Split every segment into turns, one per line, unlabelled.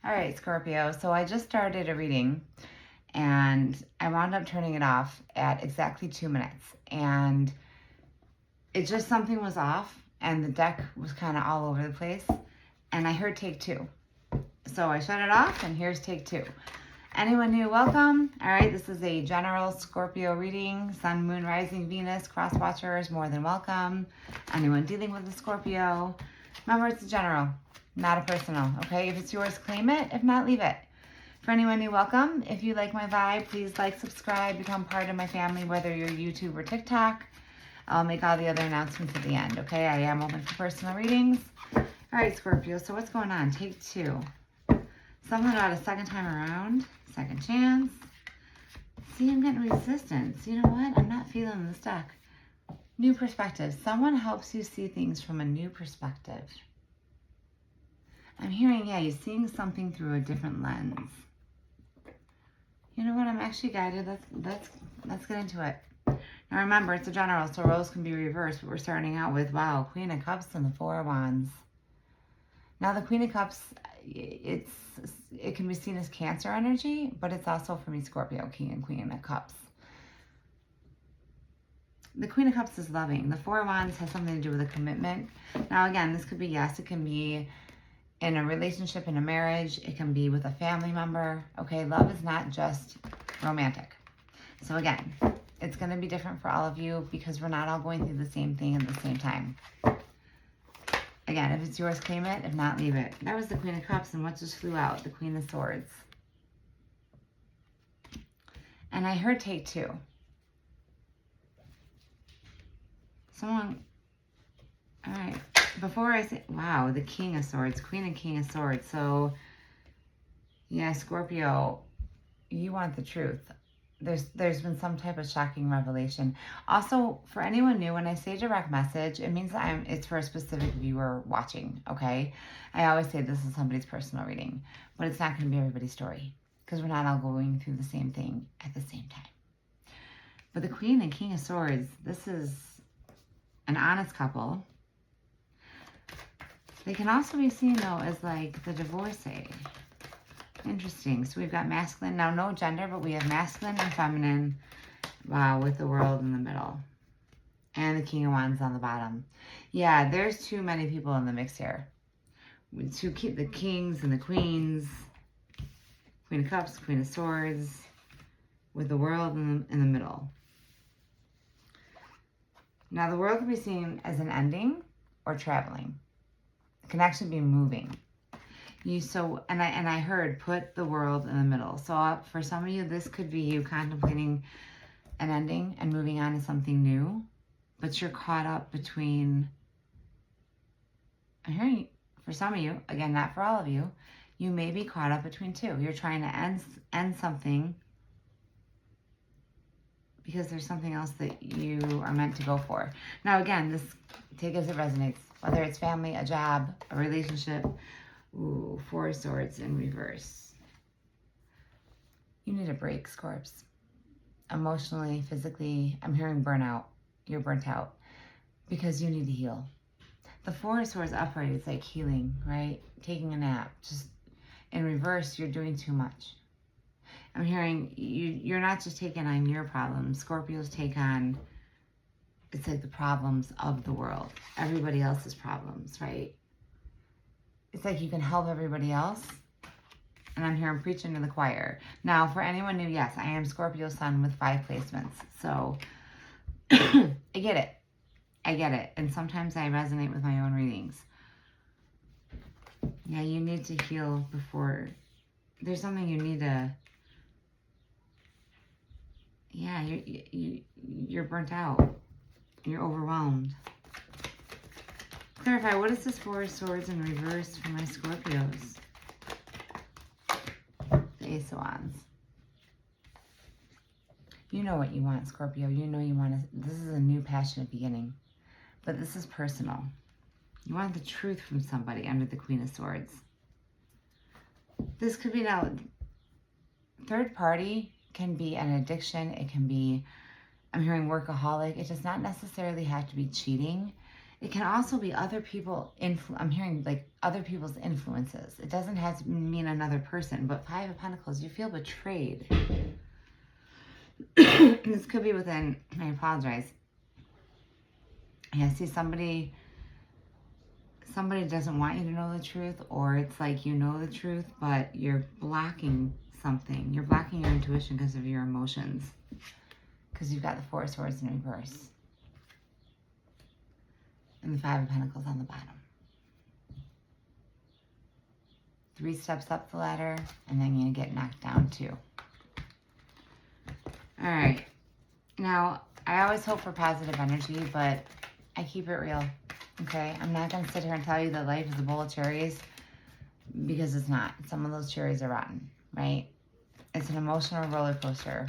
All right, Scorpio. So I just started a reading and I wound up turning it off at exactly 2 minutes. And it just something was off and the deck was kind of all over the place. And I heard take two. So I shut it off and here's take two. Anyone new, welcome. All right, this is a general Scorpio reading. Sun, Moon, Rising, Venus, cross watchers, more than welcome. Anyone dealing with a Scorpio. Remember, it's a general, not a personal, okay? If it's yours, claim it. If not, leave it. For anyone new, welcome. If you like my vibe, please like, subscribe, become part of my family, whether you're YouTube or TikTok. I'll make all the other announcements at the end, okay? I am open for personal readings. All right, Scorpio, so what's going on? Take two. Something about a second time around, second chance. See, I'm getting resistance. You know what? I'm not feeling this deck. New perspective. Someone helps you see things from a new perspective. I'm hearing, yeah, you're seeing something through a different lens. You know what? I'm actually guided. Let's get into it. Now remember, it's a general, so roles can be reversed, but we're starting out with, wow, Queen of Cups and the Four of Wands. Now the Queen of Cups, it can be seen as Cancer energy, but it's also for me Scorpio, King and Queen of Cups. The Queen of Cups is loving. The Four of Wands has something to do with a commitment. Now again, this could be, yes, it can be in a relationship, in a marriage. It can be with a family member. Okay, love is not just romantic. So again, it's going to be different for all of you because we're not all going through the same thing at the same time. Again, if it's yours, claim it. If not, leave it. That was the Queen of Cups, and what just flew out? The Queen of Swords. And I heard take two. Someone, all right. Before I say, wow, the King of Swords, Queen and King of Swords. So, yeah, Scorpio, you want the truth. There's been some type of shocking revelation. Also, for anyone new, when I say direct message, it means it's for a specific viewer watching, okay? I always say this is somebody's personal reading, but it's not going to be everybody's story because we're not all going through the same thing at the same time. But the Queen and King of Swords, this is an honest couple. They can also be seen, though, as like the divorcee. Interesting. So we've got masculine. Now, no gender, but we have masculine and feminine. Wow, with the World in the middle. And the King of Wands on the bottom. Yeah, there's too many people in the mix here. To keep the kings and the queens. Queen of Cups, Queen of Swords. With the World in the middle. Now, the World can be seen as an ending or traveling. It can actually be moving. And I heard put the World in the middle. So for some of you, this could be you contemplating an ending and moving on to something new, but you're caught up between. I'm hearing for some of you, again, not for all of you, you may be caught up between two. You're trying to end something because there's something else that you are meant to go for. Now, again, this take as it resonates, whether it's family, a job, a relationship. Ooh, Four of Swords in reverse. You need a break, Scorps. Emotionally, physically, I'm hearing burnout. You're burnt out because you need to heal. The Four of Swords upright, it's like healing, right? Taking a nap. Just in reverse, you're doing too much. I'm hearing you're not just taking on your problems. Scorpios take on, it's like the problems of the world. Everybody else's problems, right? It's like you can help everybody else. And I'm here, I'm preaching to the choir. Now, for anyone new, yes, I am Scorpio Sun with 5 placements. So, I get it. I get it. And sometimes I resonate with my own readings. Yeah, you need to heal before. There's something you need to. Yeah, you're burnt out. You're overwhelmed. Clarify, what is this Four of Swords in reverse for my Scorpios? The Ace of Wands. You know what you want, Scorpio. You know you want to. This is a new passionate beginning. But this is personal. You want the truth from somebody under the Queen of Swords. This could be now. Third party can be an addiction. It can be, I'm hearing workaholic. It does not necessarily have to be cheating. It can also be other people, I'm hearing like other people's influences. It doesn't have to mean another person, but Five of Pentacles, you feel betrayed. This could be within, I apologize. Yeah, see, somebody doesn't want you to know the truth, or it's like you know the truth, but you're blocking something. You're blocking your intuition because of your emotions. Because you've got the Four of Swords in reverse. And the Five of Pentacles on the bottom. 3 steps up the ladder, and then you're going to get knocked down too. All right. Now, I always hope for positive energy, but I keep it real. Okay? I'm not going to sit here and tell you that life is a bowl of cherries, because it's not. Some of those cherries are rotten, right? It's an emotional roller coaster.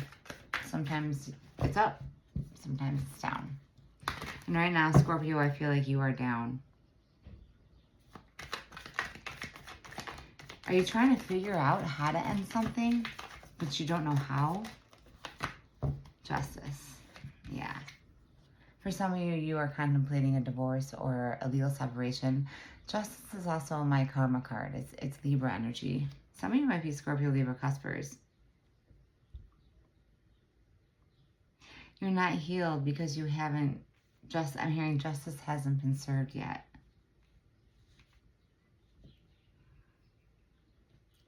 Sometimes it's up. Sometimes it's down. And right now, Scorpio, I feel like you are down. Are you trying to figure out how to end something, but you don't know how? Justice. Yeah. For some of you, you are contemplating a divorce or a legal separation. Justice is also my karma card. It's Libra energy. Some of you might be Scorpio, Libra, cuspers. You're not healed because you haven't, I'm hearing justice hasn't been served yet.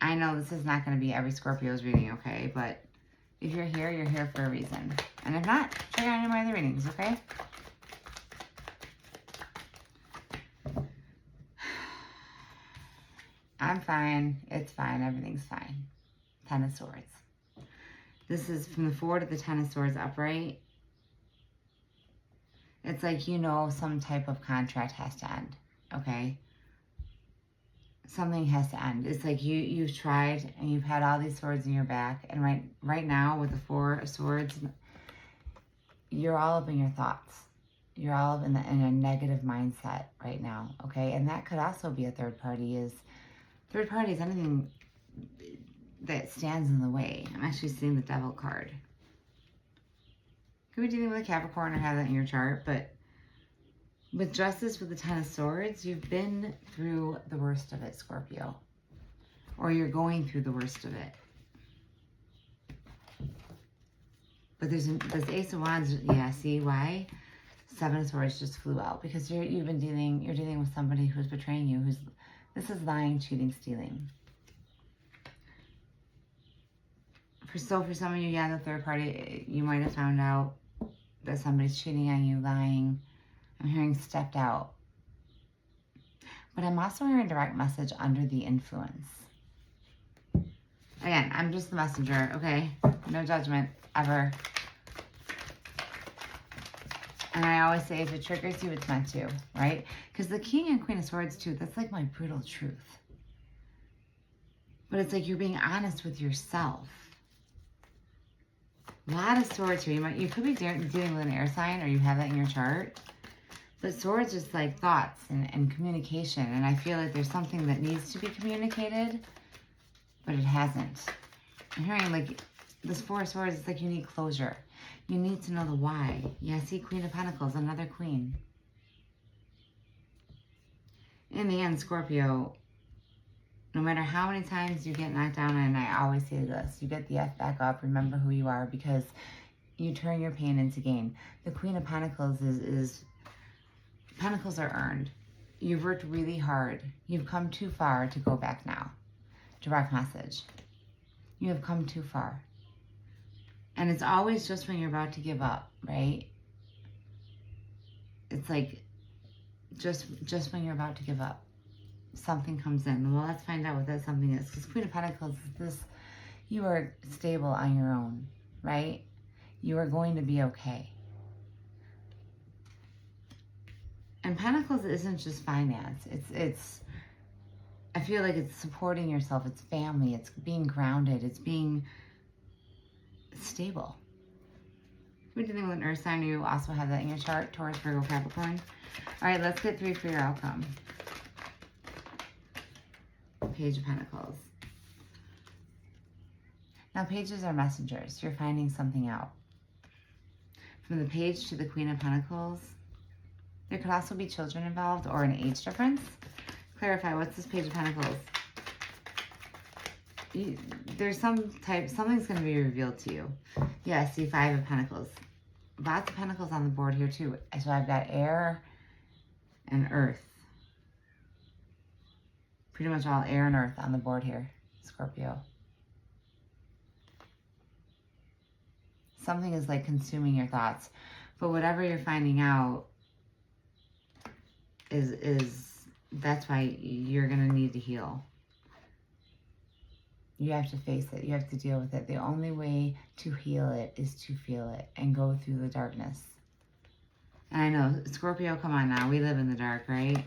I know this is not going to be every Scorpio's reading, okay? But if you're here for a reason. And if not, check out any of my other readings, okay? I'm fine. It's fine. Everything's fine. 10 of Swords. This is from the 4 to the 10 of Swords upright. It's like, you know, some type of contract has to end, okay? Something has to end. It's like you've tried and you've had all these swords in your back, and right now with the 4 of Swords, you're all up in your thoughts. You're all up in a negative mindset right now, okay? And that could also be a third party. Third party is anything that stands in the way. I'm actually seeing the Devil card. Could be dealing with a Capricorn or have that in your chart, but with Justice with the 10 of Swords, you've been through the worst of it, Scorpio. Or you're going through the worst of it. But there's Ace of Wands, yeah, see why? 7 of Swords just flew out. Because you're dealing with somebody who's betraying you, this is lying, cheating, stealing. For some of you, yeah, the third party, you might have found out that somebody's cheating on you, lying. I'm hearing stepped out. But I'm also hearing direct message under the influence. Again, I'm just the messenger, okay? No judgment, ever. And I always say, if it triggers you, it's meant to, right? Because the King and Queen of Swords, too, that's like my brutal truth. But it's like you're being honest with yourself. A lot of swords here. You could be dealing with an air sign, or you have that in your chart. But swords is like thoughts and communication. And I feel like there's something that needs to be communicated, but it hasn't. I'm hearing like this 4 of Swords, it's like you need closure. You need to know the why. Yeah, see, Queen of Pentacles, another queen. In the end, Scorpio, no matter how many times you get knocked down, and I always say this, you get the F back up, remember who you are, because you turn your pain into gain. The Queen of Pentacles Pentacles are earned. You've worked really hard. You've come too far to go back now. Direct message. You have come too far. And it's always just when you're about to give up, right? It's like just when you're about to give up, something comes in. Well, let's find out what that something is. Because Queen of Pentacles is this, you are stable on your own, right? You are going to be okay. And Pentacles isn't just finance. It's I feel like it's supporting yourself. It's family. It's being grounded. It's being stable. If you're dealing with an earth sign, you also have that in your chart. Taurus, Virgo, Capricorn. All right, let's get 3 for your outcome. Page of Pentacles. Now, pages are messengers. You're finding something out. From the page to the Queen of Pentacles, There could also be children involved or an age difference. Clarify, what's this Page of Pentacles? There's something's going to be revealed to you. Yeah, see, Five of Pentacles. Lots of Pentacles on the board here too. So I've got air and earth. Pretty much all air and earth on the board here, Scorpio. Something is like consuming your thoughts. But whatever you're finding out is that's why you're going to need to heal. You have to face it. You have to deal with it. The only way to heal it is to feel it and go through the darkness. And I know, Scorpio, come on now. We live in the dark, right?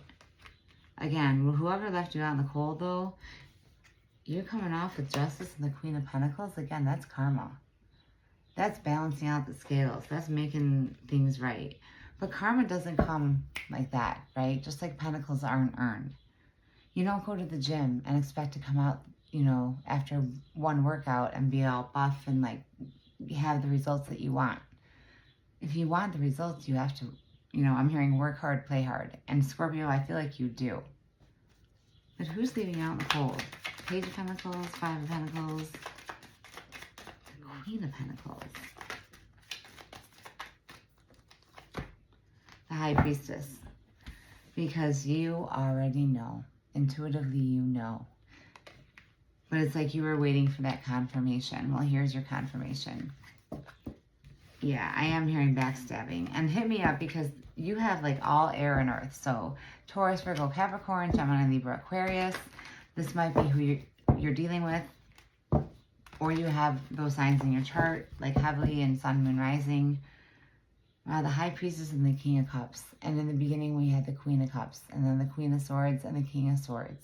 Again, whoever left you out in the cold, though, you're coming off with Justice and the Queen of Pentacles. Again, that's karma. That's balancing out the scales. That's making things right. But karma doesn't come like that, right? Just like Pentacles aren't earned. You don't go to the gym and expect to come out, you know, after one workout and be all buff and like have the results that you want. If you want the results, you have to, you know, I'm hearing work hard, play hard. And Scorpio, I feel like you do. But who's leaving out in the cold? Page of Pentacles, Five of Pentacles, the Queen of Pentacles, the High Priestess. Because you already know. Intuitively, you know. But it's like you were waiting for that confirmation. Well, here's your confirmation. Yeah, I am hearing backstabbing. And hit me up because you have like all air and earth. So Taurus, Virgo, Capricorn, Gemini, Libra, Aquarius. This might be who you're dealing with. Or you have those signs in your chart, like heavily in Sun, Moon, Rising. The High Priestess and the King of Cups. And in the beginning, we had the Queen of Cups. And then the Queen of Swords and the King of Swords.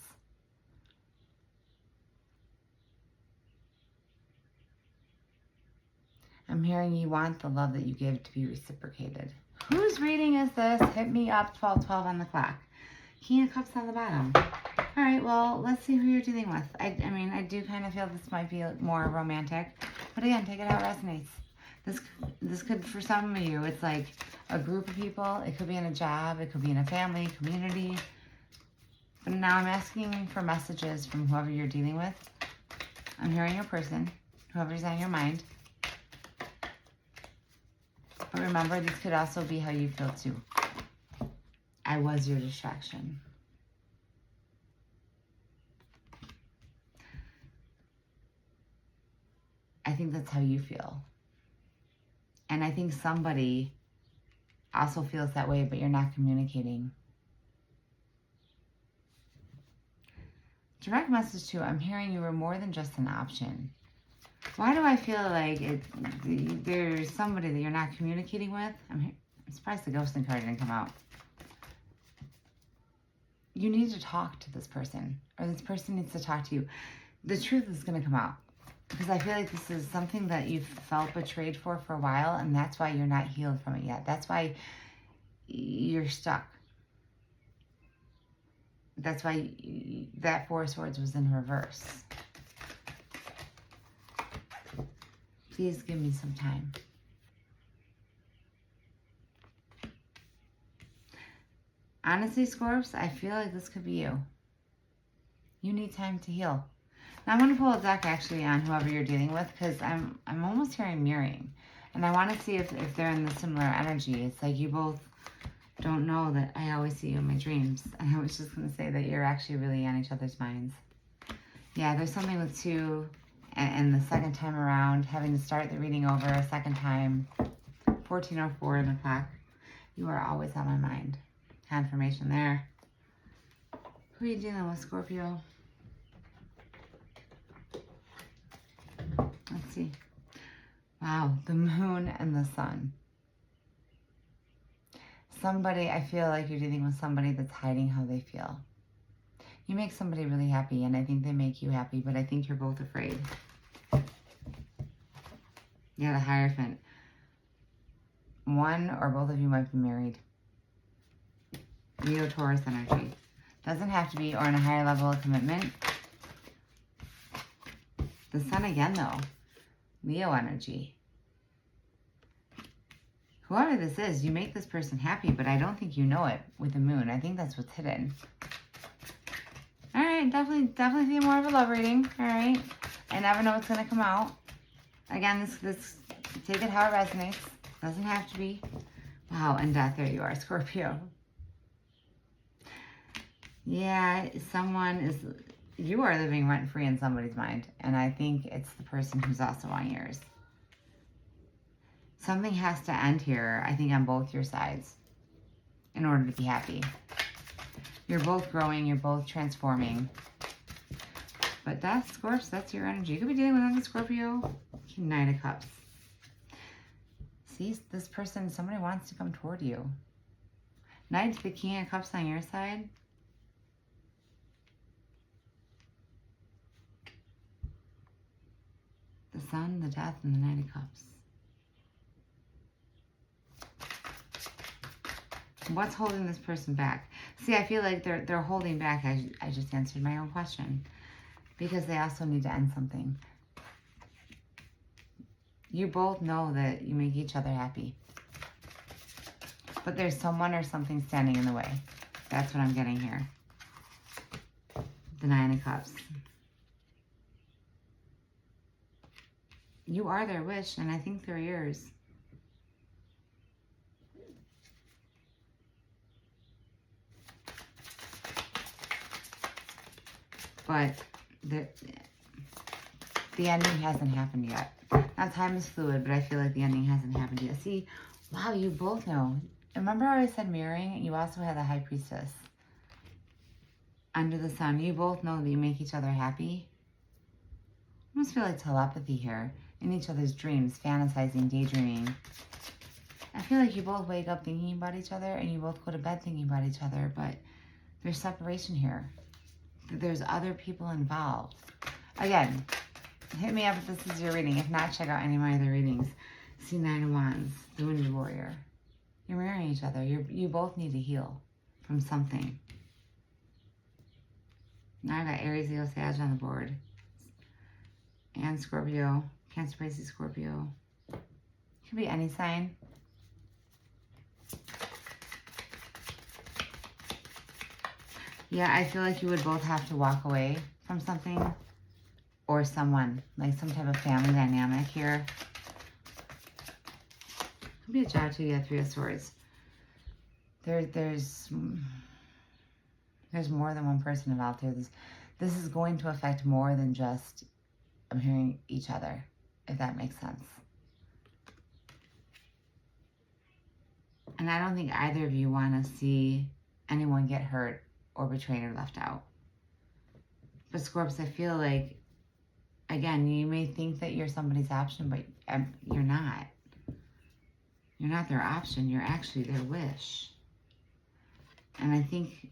I'm hearing you want the love that you give to be reciprocated. Whose reading is this? Hit me up, 12:12 on the clock. King of Cups on the bottom. All right, well, let's see who you're dealing with. I mean, I do kind of feel this might be more romantic. But again, take it how it resonates. This could, for some of you, it's like a group of people. It could be in a job. It could be in a family, community. But now I'm asking for messages from whoever you're dealing with. I'm hearing your person, whoever's on your mind. But remember, this could also be how you feel too. I was your distraction. I think that's how you feel. And I think somebody also feels that way, but you're not communicating. Direct message too. I'm hearing you were more than just an option. Why do I feel like there's somebody that you're not communicating with? I'm surprised the ghosting card didn't come out. You need to talk to this person, or this person needs to talk to you. The truth is going to come out. Because I feel like this is something that you've felt betrayed for a while, and that's why you're not healed from it yet. That's why you're stuck. That's why that Four of Swords was in reverse. Please give me some time. Honestly, Scorps, I feel like this could be you. You need time to heal. Now I'm going to pull a deck actually on whoever you're dealing with, because I'm almost hearing mirroring. And I want to see if they're in the similar energy. It's like you both don't know that I always see you in my dreams. And I was just going to say that you're actually really on each other's minds. Yeah, there's something with two, and the second time around, having to start the reading over a second time. 14:04 in the clock. You are always on my mind. Confirmation there. Who are you dealing with, Scorpio? Let's see. Wow, the moon and the sun. Somebody, I feel like you're dealing with somebody that's hiding how they feel. You make somebody really happy, and I think they make you happy, but I think you're both afraid. Yeah, the Hierophant. One or both of you might be married. Leo, Taurus energy. Doesn't have to be, or in a higher level of commitment. The Sun again, though. Leo energy. Whoever this is, you make this person happy, but I don't think you know it with the moon. I think that's what's hidden. All right, definitely see more of a love reading. All right, I never know what's gonna come out. Again, this take it how it resonates. Doesn't have to be. Wow, and death, there you are, Scorpio. Yeah, you are living rent-free in somebody's mind, and I think it's the person who's also on yours. Something has to end here, I think, on both your sides in order to be happy. You're both growing, you're both transforming. But death, Scorps, that's your energy. You could be dealing with another Scorpio. Knight of Cups. See, this person, somebody wants to come toward you. Knight to the King of Cups on your side. The Sun, the Death, and the Knight of Cups. What's holding this person back? See, I feel like they're holding back. I just answered my own question. Because they also need to end something. You both know that you make each other happy. But there's someone or something standing in the way. That's what I'm getting here. The Nine of Cups. You are their wish, and I think they're yours. But the ending hasn't happened yet. Now, time is fluid, but I feel like the ending hasn't happened yet. See, wow, you both know. Remember how I said mirroring? You also had the High Priestess. Under the Sun. You both know that you make each other happy. I almost feel like telepathy here. In each other's dreams, fantasizing, daydreaming. I feel like you both wake up thinking about each other, and you both go to bed thinking about each other, but there's separation here. There's other people involved. Again, hit me up if this is your reading. If not, check out any of my other readings. See, Nine of Wands, the Wounded Warrior. You're mirroring each other. You both need to heal from something. Now I got Aries, Leo, Sag on the board. And Scorpio. Cancer, Pisces, Scorpio. Could be any sign. Yeah, I feel like you would both have to walk away from something or someone, like some type of family dynamic here. Could be a job too, yeah, Three of Swords. There's more than one person involved here. This is going to affect more than just hearing each other, if that makes sense. And I don't think either of you want to see anyone get hurt or betrayed or left out. But Scorps, I feel like, again, you may think that you're somebody's option, but you're not. You're not their option. You're actually their wish. And I think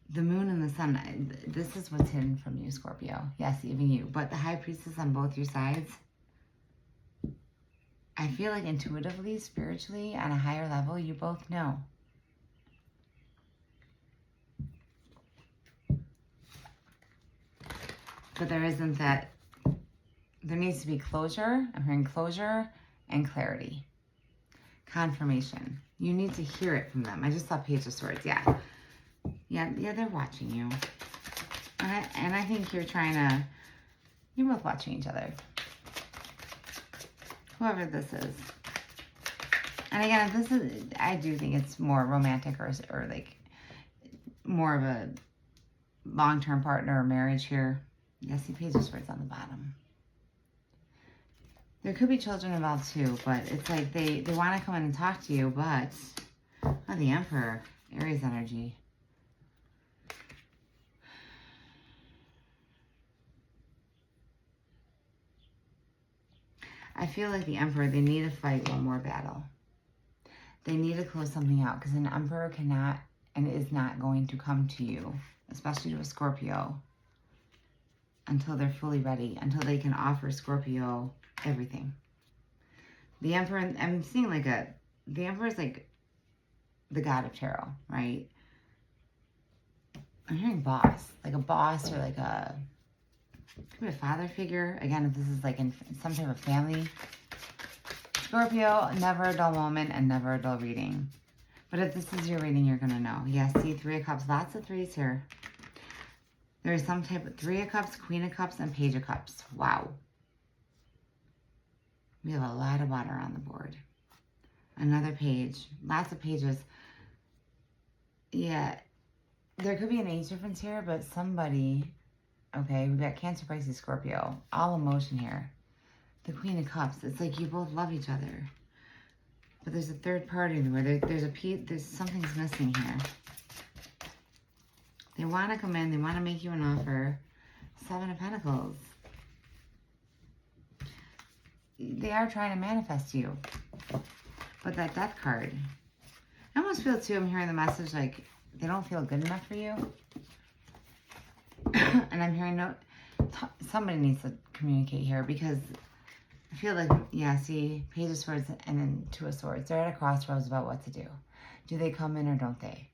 the Moon and the Sun, this is what's hidden from you, Scorpio. Yes, even you. But the High Priestess on both your sides, I feel like intuitively, spiritually, on a higher level, you both know. But there isn't that, there needs to be closure. I'm hearing closure and clarity. Confirmation. You need to hear it from them. I just saw Page of Swords, yeah. Yeah, they're watching you. And I think you're both watching each other. Whoever this is. And again, I do think it's more romantic or like more of a long-term partner or marriage here. Yeah, see Page of Swords on the bottom. There could be children involved too, but it's like they want to come in and talk to you, but the Emperor, Aries energy. I feel like the Emperor, they need to fight one more battle. They need to close something out because an Emperor cannot and is not going to come to you, especially to a Scorpio, until they're fully ready, until they can offer Scorpio everything. The Emperor, I'm seeing the Emperor is like the god of tarot, right? I'm hearing boss, like a boss or like a Could be a father figure. Again, if this is like in some type of family. Scorpio, never a dull moment and never a dull reading. But if this is your reading, you're going to know. Yes, see, Three of Cups. Lots of threes here. There is some type of Three of Cups, Queen of Cups, and Page of Cups. Wow. We have a lot of water on the board. Another page. Lots of pages. Yeah. There could be an age difference here, but somebody... Okay, we've got Cancer, Pisces, Scorpio. All emotion here. The Queen of Cups. It's like you both love each other. But there's a third party where there's something's missing here. They want to come in. They want to make you an offer. Seven of Pentacles. They are trying to manifest you. But that Death card. I almost feel, too, I'm hearing the message like they don't feel good enough for you. And I'm hearing somebody needs to communicate here because I feel like, yeah, see, Page of Swords and then Two of Swords. They're at a crossroads about what to do. Do they come in or don't they?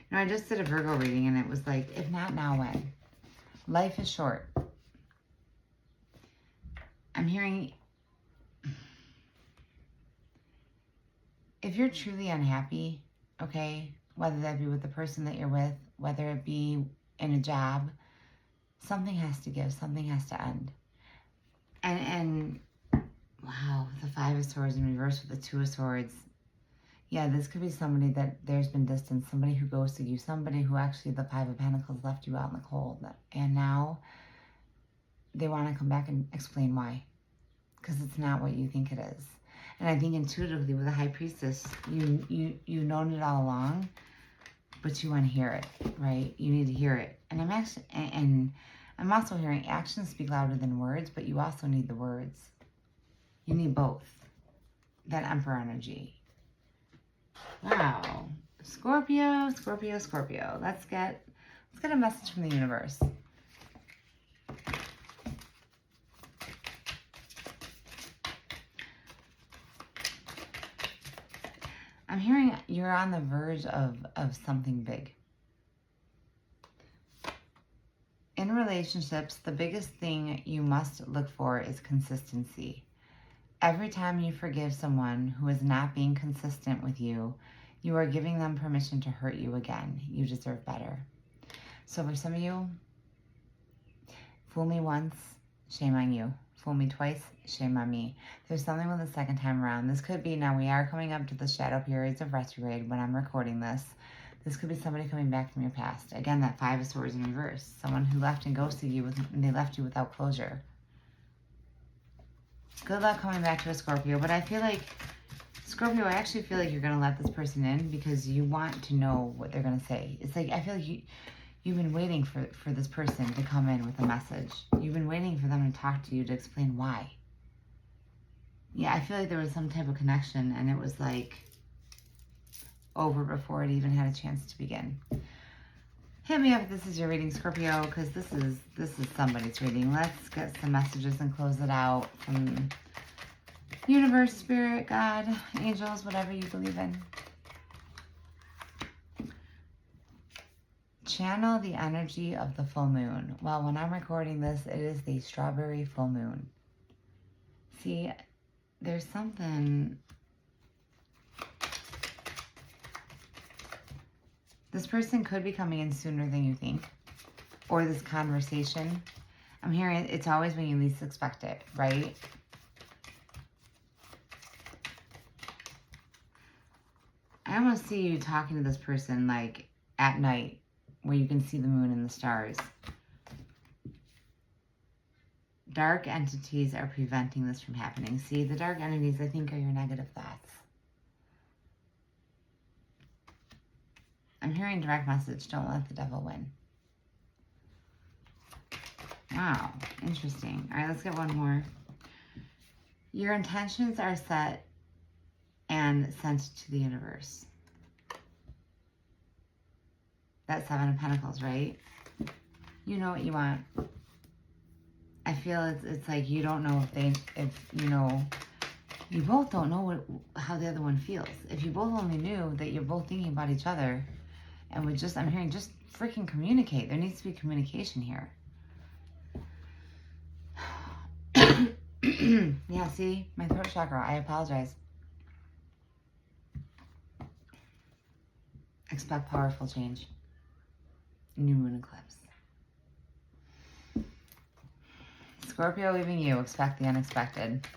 You know, I just did a Virgo reading and it was like, if not now, when? Life is short. I'm hearing, if you're truly unhappy, okay, whether that be with the person that you're with, whether it be in a job, something has to give, something has to end. And wow, the Five of Swords in reverse with the Two of Swords. Yeah, this could be somebody that there's been distance, somebody who ghosted you, somebody who actually the Five of Pentacles left you out in the cold. And now they want to come back and explain why. Because it's not what you think it is. And I think intuitively with the High Priestess, you've known it all along, but you want to hear it, right? You need to hear it. And I'm also hearing actions speak louder than words, but you also need the words. You need both. That Emperor energy. Wow. Scorpio, Scorpio, Scorpio. Let's get a message from the universe. I'm hearing you're on the verge of something big. In relationships, the biggest thing you must look for is consistency. Every time you forgive someone who is not being consistent with you, you are giving them permission to hurt you again. You deserve better. So for some of you, fool me once, shame on you. Fool me twice, shame on me. There's something with the second time around. This could be, now we are coming up to the shadow periods of retrograde when I'm recording this. This could be somebody coming back from your past. Again, that Five of Swords in reverse. Someone who left and ghosted you and they left you without closure. Good luck coming back to a Scorpio. But I feel like, Scorpio, I actually feel like you're going to let this person in because you want to know what they're going to say. It's like, I feel like you've been waiting for this person to come in with a message. You've been waiting for them to talk to you to explain why. Yeah, I feel like there was some type of connection and it was like over before it even had a chance to begin. Hit me up if this is your reading, Scorpio, because this is somebody's reading. Let's get some messages and close it out from universe, spirit, God, angels, whatever you believe in. Channel the energy of the full moon. Well, when I'm recording this, it is the strawberry full moon. See, there's something... This person could be coming in sooner than you think. Or this conversation. I'm hearing it's always when you least expect it, right? I almost see you talking to this person like at night where you can see the moon and the stars. Dark entities are preventing this from happening. See, the dark entities, I think, are your negative thoughts. I'm hearing direct message, don't let the devil win. Wow, interesting. All right, let's get one more. Your intentions are set and sent to the universe. That Seven of Pentacles, right? You know what you want. I feel it's like you don't know if you know, you both don't know how the other one feels. If you both only knew that you're both thinking about each other and would just, I'm hearing just freaking communicate. There needs to be communication here. Yeah, see? My throat chakra. I apologize. Expect powerful change. New moon eclipse. Scorpio leaving you. Expect the unexpected.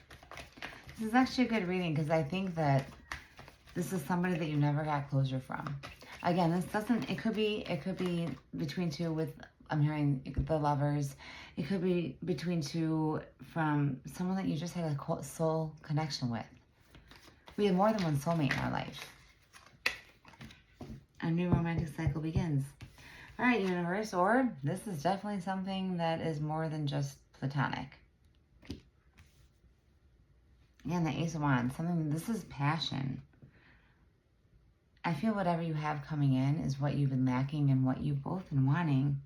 This is actually a good reading because I think that this is somebody that you never got closure from. Again, this doesn't, it could be between two with, I'm hearing the lovers. It could be between two from someone that you just had a soul connection with. We have more than one soulmate in our life. A new romantic cycle begins. All right, universe, or this is definitely something that is more than just platonic. Again, the Ace of Wands, something, this is passion. I feel whatever you have coming in is what you've been lacking and what you've both been wanting.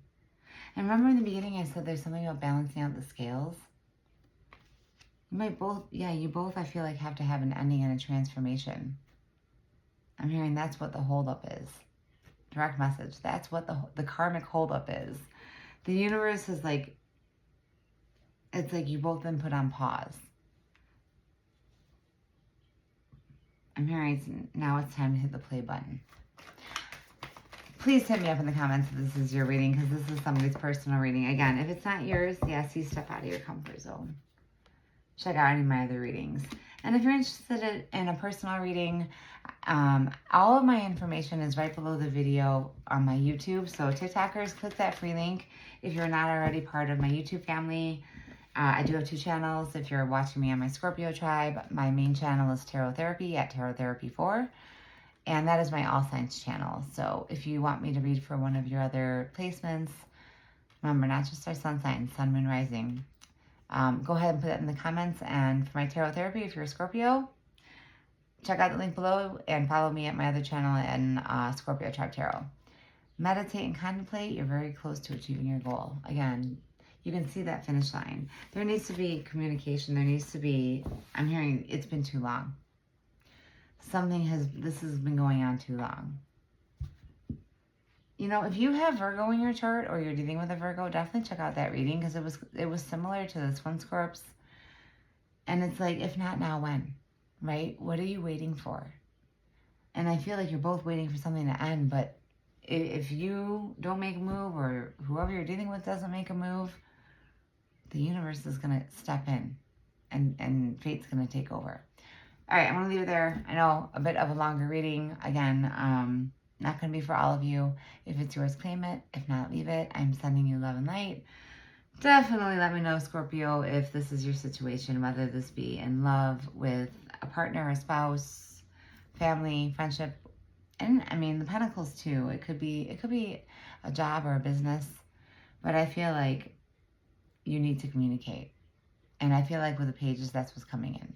And remember in the beginning I said there's something about balancing out the scales? You might both, yeah, you both I feel like have to have an ending and a transformation. I'm hearing that's what the holdup is. Direct message. That's what the karmic holdup is. The universe is like, it's like you've both been put on pause. I'm hearing now it's time to hit the play button. Please hit me up in the comments if this is your reading, because this is somebody's personal reading. Again, if it's not yours, yes, you step out of your comfort zone. Check out any of my other readings. And if you're interested in a personal reading, all of my information is right below the video on my YouTube. So TikTokers, click that free link. If you're not already part of my YouTube family, I do have 2 channels. If you're watching me on my Scorpio tribe, my main channel is Tarot Therapy at Tarot Therapy 4. And that is my All Signs channel. So if you want me to read for one of your other placements, remember, not just our sun sign, sun, moon, rising. Go ahead and put it in the comments. And for my Tarot Therapy, if you're a Scorpio, check out the link below and follow me at my other channel in Scorpio Tribe Tarot. Meditate and contemplate. You're very close to achieving your goal. Again, you can see that finish line. There needs to be communication. There needs to be, I'm hearing it's been too long. This has been going on too long. You know, if you have Virgo in your chart or you're dealing with a Virgo, definitely check out that reading because it was similar to this one, Scorps. And it's like, if not now, when? Right? What are you waiting for? And I feel like you're both waiting for something to end, but if you don't make a move or whoever you're dealing with doesn't make a move, the universe is going to step in and fate's going to take over. All right, I'm going to leave it there. I know a bit of a longer reading. Again, not going to be for all of you. If it's yours, claim it. If not, leave it. I'm sending you love and light. Definitely let me know, Scorpio, if this is your situation, whether this be in love with a partner, a spouse, family, friendship, and I mean the Pentacles too. It could be a job or a business, but I feel like you need to communicate. And I feel like with the pages, that's what's coming in.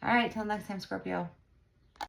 All right, till next time, Scorpio.